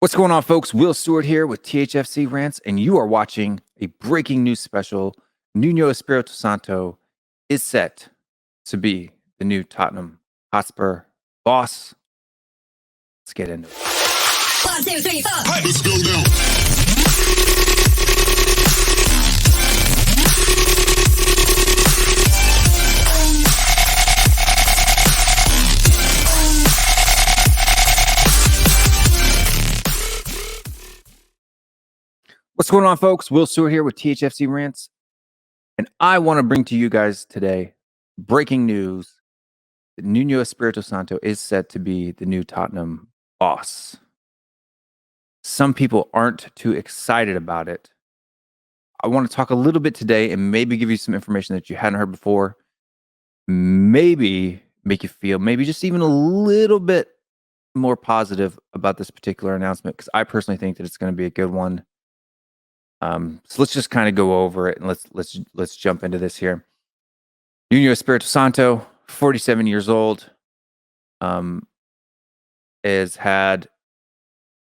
What's going on, folks? Will Stewart here with THFC Rants, and you are watching a breaking news special. Nuno Espirito Santo is set to be the new Tottenham Hotspur boss. Let's get into it. 1, 2, 3, 4. Let's go now. What's going on, folks? Will Stewart here with THFC Rants, and I want to bring to you guys today breaking news that Nuno Espirito Santo is set to be the new Tottenham boss. Some people aren't too excited about it. I want to talk a little bit today and maybe give you some information that you hadn't heard before. Maybe make you feel maybe just even a little bit more positive about this particular announcement, because I personally think that it's going to be a good one. So let's just kind of go over it and let's jump into this here. Nuno Espirito Santo, 47 years old, has had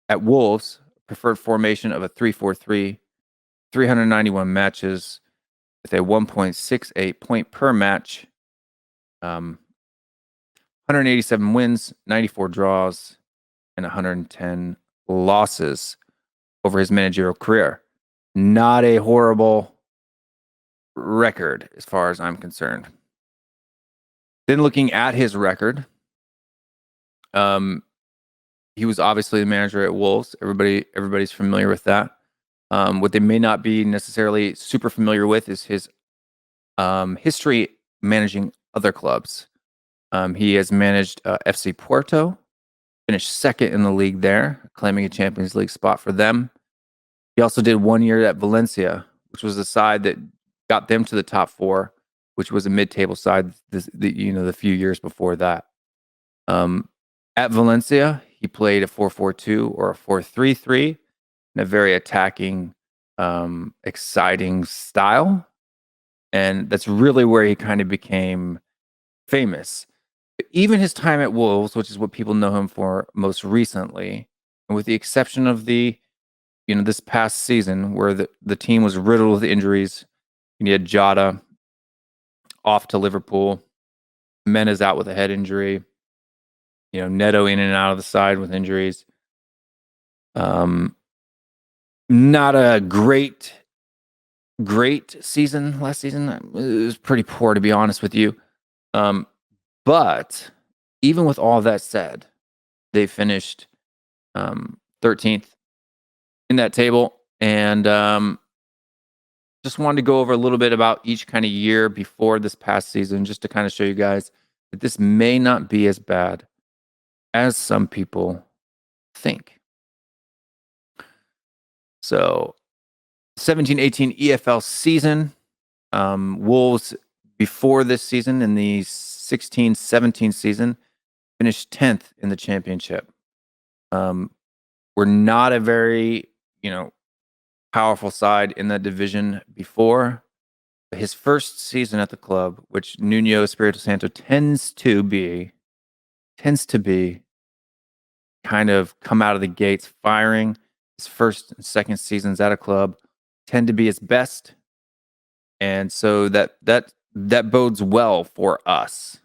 at Wolves preferred formation of a 3-4-3, 391 matches with a 1.68 point per match, 187 wins, 94 draws, and 110 losses over his managerial career. Not a horrible record as far as I'm concerned. Then looking at his record, he was obviously the manager at Wolves. Everybody's familiar with that. What they may not be necessarily super familiar with is his history managing other clubs. He has managed FC Porto, finished second in the league there, claiming a Champions League spot for them. He also did 1 year at Valencia, which was the side that got them to the top four, which was a mid-table side the few years before that. At Valencia, he played a 4-4-2 or a 4-3-3 in a very attacking, exciting style. And that's really where he kind of became famous. Even his time at Wolves, which is what people know him for most recently, and with the exception of this past season where the team was riddled with injuries, and you had Jota off to Liverpool, Mena's out with a head injury, Neto in and out of the side with injuries. Not a great season last season. It was pretty poor, to be honest with you. But even with all that said, they finished 13th in that table, and just wanted to go over a little bit about each kind of year before this past season, just to kind of show you guys that this may not be as bad as some people think. So 17-18 EFL season, Wolves before this season, in the 16-17 season, finished 10th in the championship. We're not a very powerful side in that division before. His first season at the club, which Nuno Espirito Santo tends to be kind of come out of the gates firing. His first and second seasons at a club tend to be his best, and so that bodes well for us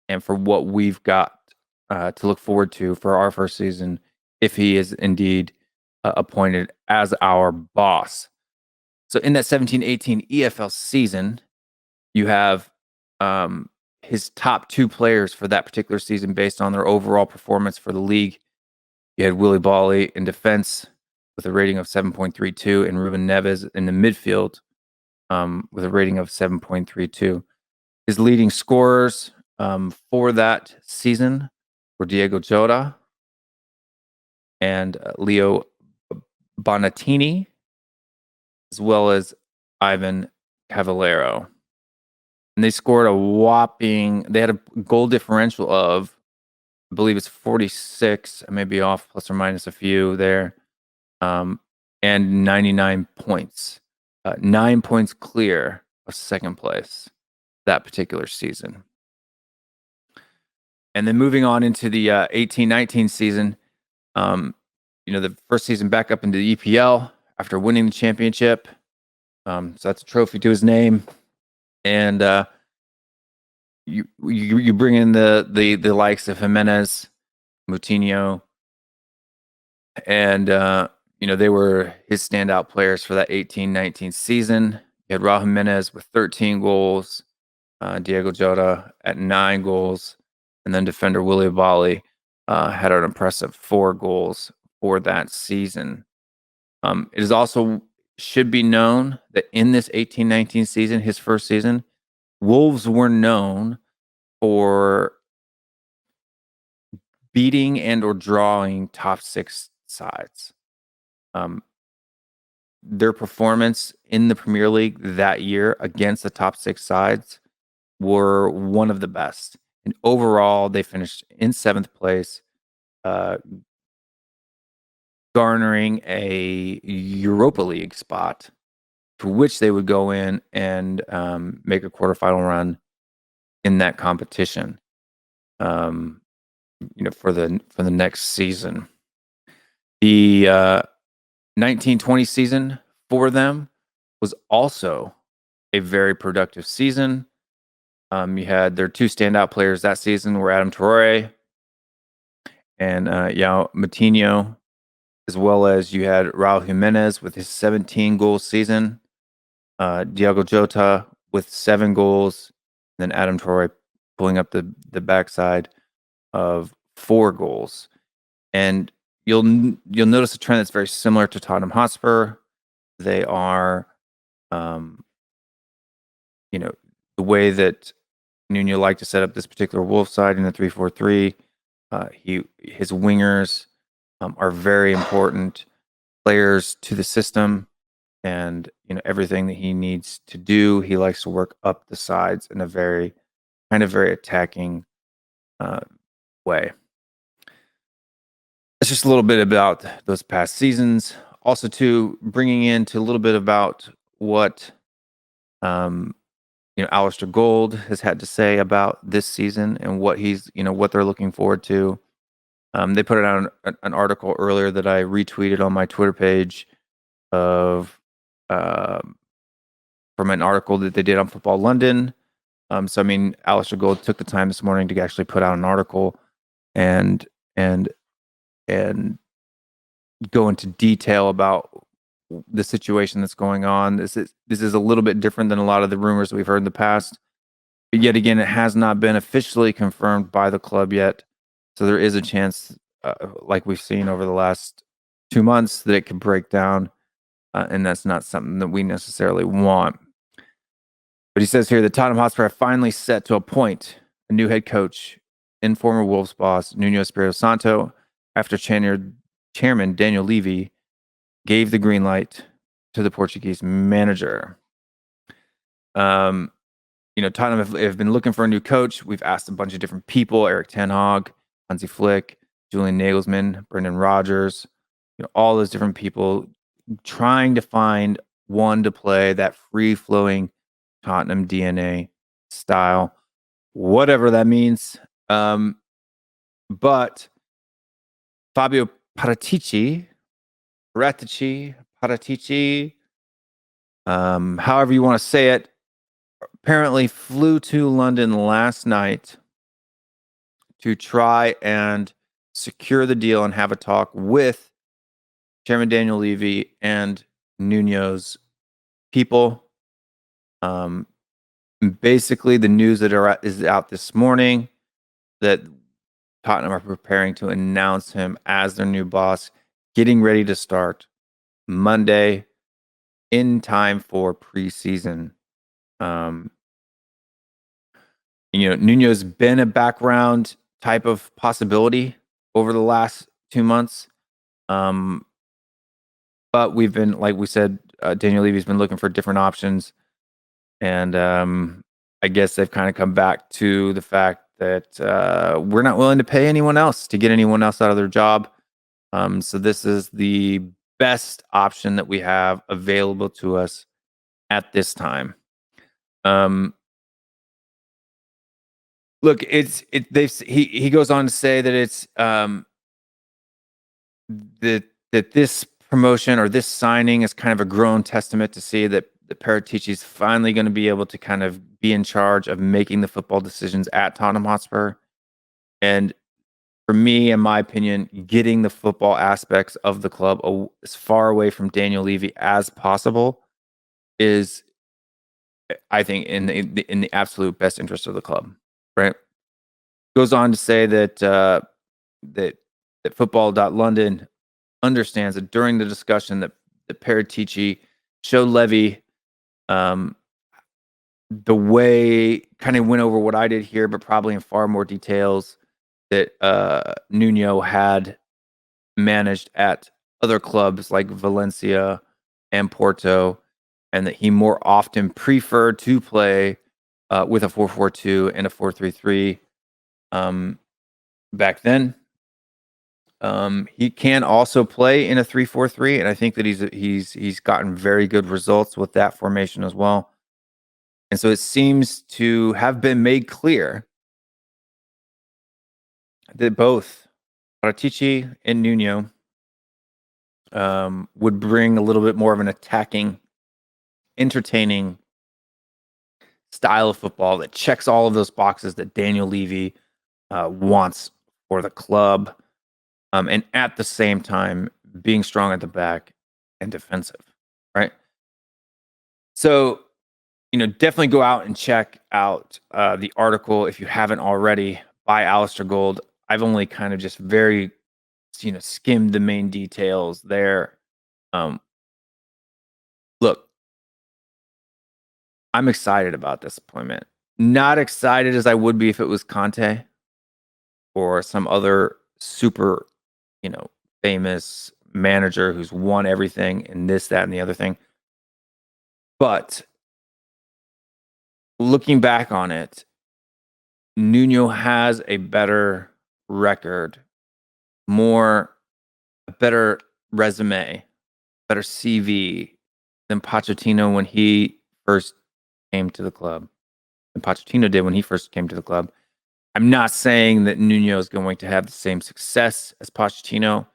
and for what we've got to look forward to for our first season, if he is indeed appointed as our boss. So in that 17-18 EFL season, you have his top two players for that particular season based on their overall performance for the league. You had Willy Bally in defense with a rating of 7.32, and Ruben Neves in the midfield with a rating of 7.32. His leading scorers for that season were Diego Jota and Leo Bonatini, as well as Ivan Cavallero. And they scored they had a goal differential of, I believe it's 46, I may be off, plus or minus a few there, and 99 points. 9 points clear of second place that particular season. And then moving on into the 18-19 season, the first season back up into the EPL after winning the championship. So that's a trophy to his name. And you bring in the likes of Jimenez, Moutinho, and they were his standout players for that 18-19 season. You had Raul Jimenez with 13 goals, Diego Jota at 9 goals, and then defender Willy Bali had an impressive 4 goals for that season. It is also should be known that in this 18-19 season, his first season, Wolves were known for beating and or drawing top 6 sides. Their performance in the Premier League that year against the top 6 sides were one of the best. And overall, they finished in 7th place, garnering a Europa League spot, to which they would go in and make a quarterfinal run in that competition. For the next season. The 1920 season for them was also a very productive season. You had their 2 standout players that season were Adam Traore and Yao Moutinho, as well as you had Raul Jimenez with his 17 goal season, Diego Jota with 7 goals, and then Adam Traore pulling up the backside of 4 goals. And you'll notice a trend that's very similar to Tottenham Hotspur. They are, the way that Nuno liked to set up this particular Wolf side in the 3-4-3. His wingers are very important players to the system, and everything that he needs to do, he likes to work up the sides in a very attacking way. It's just a little bit about those past seasons. Also, too, bringing into a little bit about what Alistair Gold has had to say about this season and what what they're looking forward to. They put out an article earlier that I retweeted on my Twitter page of from an article that they did on Football London. So Alistair Gold took the time this morning to actually put out an article and go into detail about the situation that's going on. This is a little bit different than a lot of the rumors that we've heard in the past. But yet again, it has not been officially confirmed by the club yet. So there is a chance, like we've seen over the last 2 months, that it could break down. And that's not something that we necessarily want. But he says here that Tottenham Hotspur are finally set to appoint a new head coach in former Wolves boss Nuno Espirito Santo after Chairman Daniel Levy gave the green light to the Portuguese manager. Tottenham have been looking for a new coach. We've asked a bunch of different people: Eric Ten Hag, Hansi Flick, Julian Nagelsmann, Brendan Rodgers, all those different people trying to find one to play that free-flowing Tottenham DNA style, whatever that means. But Fabio Paratici, however you want to say it, apparently flew to London last night to try and secure the deal and have a talk with Chairman Daniel Levy and Nuno's people. Basically, the news that is out this morning that Tottenham are preparing to announce him as their new boss, getting ready to start Monday in time for preseason. Nuno's been a background type of possibility over the last 2 months. But we've been, like we said, Daniel Levy's been looking for different options. And I guess they've kind of come back to the fact that we're not willing to pay anyone else to get anyone else out of their job. So this is the best option that we have available to us at this time. Look, he goes on to say that it's that this promotion or this signing is kind of a grown testament to see that Paratici is finally going to be able to kind of be in charge of making the football decisions at Tottenham Hotspur. And for me, in my opinion, getting the football aspects of the club as far away from Daniel Levy as possible is, I think, in the absolute best interest of the club. Right? Goes on to say that that Football.London understands that during the discussion that Paratici showed Levy the way, kind of went over what I did here, but probably in far more details, that Nuno had managed at other clubs like Valencia and Porto, and that he more often preferred to play with a 4-4-2 and a 4-3-3 back then. He can also play in a 3-4-3, and I think that he's gotten very good results with that formation as well. And so it seems to have been made clear that both Paratici and Nuno would bring a little bit more of an attacking, entertaining style of football that checks all of those boxes that Daniel Levy wants for the club. And at the same time, being strong at the back and defensive, right? So, definitely go out and check out the article if you haven't already by Alistair Gold. I've only kind of just very, skimmed the main details there. Look, I'm excited about this appointment. Not excited as I would be if it was Conte or some other super, famous manager who's won everything and this, that, and the other thing. But looking back on it, Nuno has a better record, a better resume, better CV than Pochettino when he first came to the club. And Pochettino did when he first came to the club. I'm not saying that Nuno is going to have the same success as Pochettino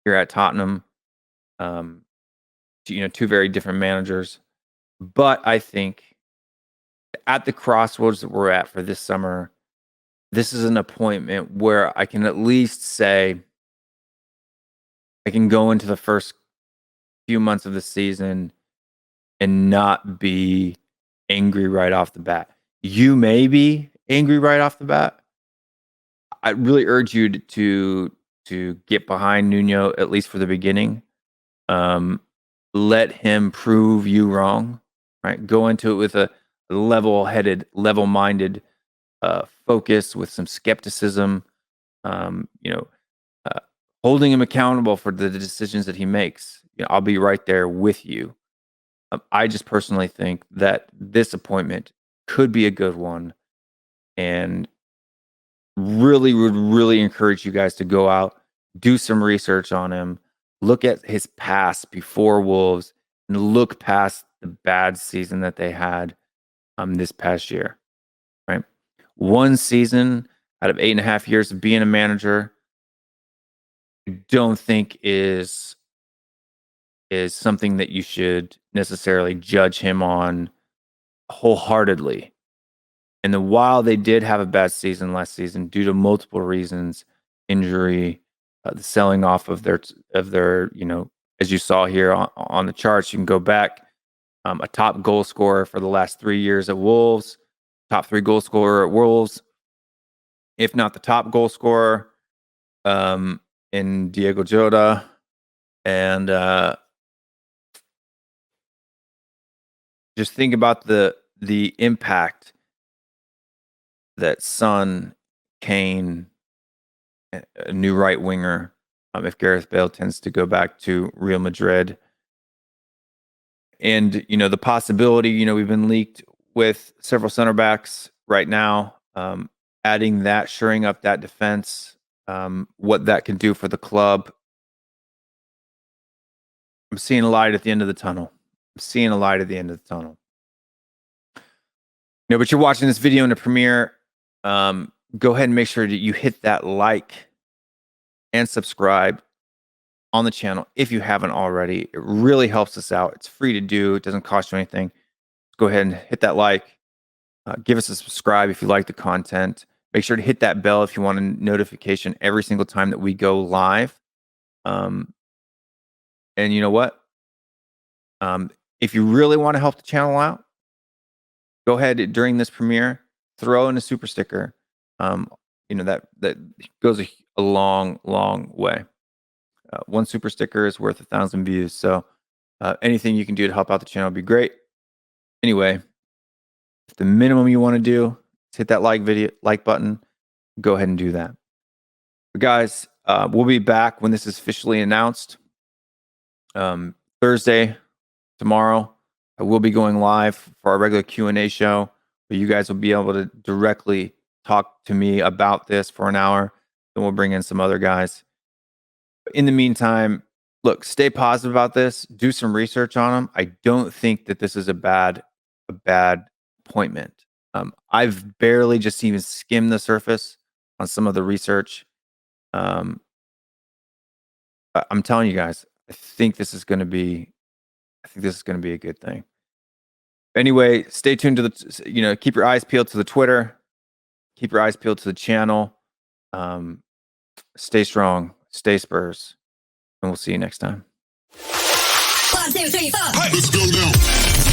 here at Tottenham. Two very different managers. But I think at the crossroads that we're at for this summer, this is an appointment where I can at least say I can go into the first few months of the season and not be angry right off the bat. You may be angry right off the bat. I really urge you to get behind Nuno, at least for the beginning. Let him prove you wrong, right? Go into it with a level-headed, level-minded focus, with some skepticism, holding him accountable for the decisions that he makes. I'll be right there with you. I just personally think that this appointment could be a good one, and really would really encourage you guys to go out, do some research on him, look at his past before Wolves, and look past the bad season that they had this past year, right? One season out of 8.5 years of being a manager, I don't think is something that you should necessarily judge him on wholeheartedly. And then while they did have a bad season last season due to multiple reasons, injury, the selling off of their, as you saw here on the charts, you can go back, a top goal scorer for the last 3 years at Wolves, top 3 goal scorer at Wolves, if not the top goal scorer, in Diego Jota. And just think about the impact that Son, Kane, a new right winger, if Gareth Bale tends to go back to Real Madrid. And, the possibility, we've been leaked with several center backs right now, adding that, shoring up that defense, what that can do for the club. I'm seeing a light at the end of the tunnel. But you're watching this video in the premiere. Go ahead and make sure that you hit that like and subscribe. on the channel if you haven't already. It really helps us out. It's free to do. It doesn't cost you anything. Go ahead and hit that like. Give us a subscribe if you like the content. Make sure to hit that bell if you want a notification every single time that we go live. And you know what? If you really want to help the channel out, go ahead during this premiere, throw in a super sticker. That goes a long, long way. One super sticker is worth 1,000 views. So anything you can do to help out the channel would be great. Anyway, if the minimum you want to do is hit that like button, go ahead and do that. But guys, we'll be back when this is officially announced. Thursday, tomorrow, I will be going live for our regular Q&A show, where you guys will be able to directly talk to me about this for an hour. Then we'll bring in some other guys. But in the meantime, look, stay positive about this. Do some research on them. I don't think that this is a bad appointment. I've barely just even skimmed the surface on some of the research. I'm telling you guys, I think this is going to be a good thing. Anyway, stay tuned to keep your eyes peeled to the Twitter, keep your eyes peeled to the channel. Stay strong, stay Spurs, and we'll see you next time. Let's go now.